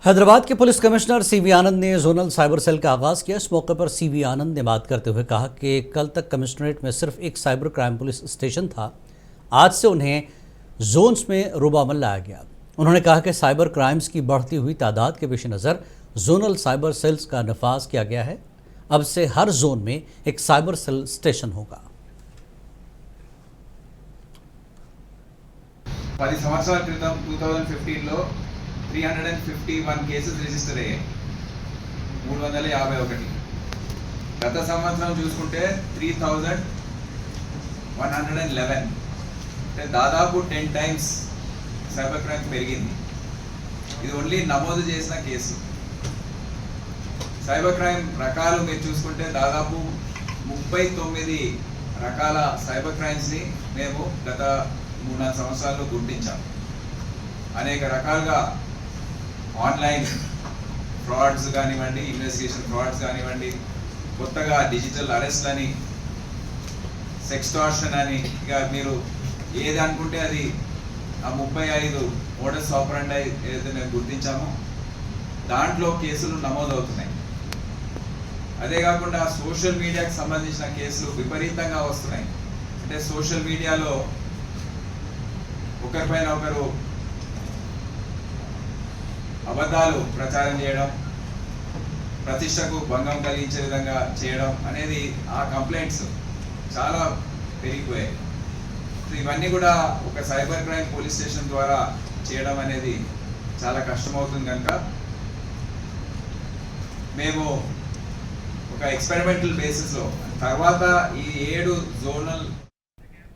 हैदराबाद के police commissioner CV आनंद ने zonal cyber cell का आगाज़ किया। इस मौके पर सीवी आनंद ने बात करते हुए कहा कि कल तक कमिश्नरेट में सिर्फ एक साइबर क्राइम पुलिस स्टेशन था, आज से उन्हें जोन्स में रुबामल लाया गया। उन्होंने कहा कि साइबर क्राइम्स की बढ़ती हुई तादाद के पेश नज़र जोनल साइबर सेल्स का नफाज किया गया है। अब से हर जोन में एक साइबर सेल स्टेशन होगा। 10 సంవత్సరాల క్రితం 2015లో 351 కేసెస్ రిజిస్టర్ అయ్యాయి, 351. గత సంవత్సరం చూసుకుంటే 3111, అంటే దాదాపు 10 టైమ్స్ సైబర్ క్రైమ్ పెరిగింది. ఇది ఓన్లీ నమోదు చేసిన కేసు. సైబర్ క్రైమ్ రకాలు మీరు చూసుకుంటే దాదాపు 39 రకాల సైబర్ క్రైమ్స్ని మేము గత 3-4 సంవత్సరాల్లో గుర్తించాం. అనేక రకాలుగా ఆన్లైన్ ఫ్రాడ్స్ కానివ్వండి, ఇన్వెస్టిగేషన్ ఫ్రాడ్స్ కానివ్వండి, కొత్తగా డిజిటల్ అరెస్ట్ అని, సెక్స్టార్షన్ అని, ఇక మీరు ఏది అనుకుంటే అది ఆ 35 మోడస్ ఆపరండి ఏదైతే మేము గుర్తించామో దాంట్లో కేసులు నమోదవుతున్నాయి. అదే కాకుండా సోషల్ మీడియాకి సంబంధించిన కేసులు విపరీతంగా వస్తున్నాయి. అంటే సోషల్ మీడియాలో ఒకరిపైన ఒకరు అబద్ధాలు ప్రచారం చేయడం, ప్రతిష్టకు భంగం కలిగించే విధంగా చేయడం అనేది ఆ కంప్లైంట్స్ చాలా పెరిగిపోయాయి. ఇవన్నీ కూడా ఒక సైబర్ క్రైమ్ పోలీస్ స్టేషన్ ద్వారా చేయడం అనేది చాలా కష్టమవుతుంది. కనుక మేము ఒక ఎక్స్పెరిమెంటల్ బేసిస్లో తర్వాత ఈ 7 జోనల్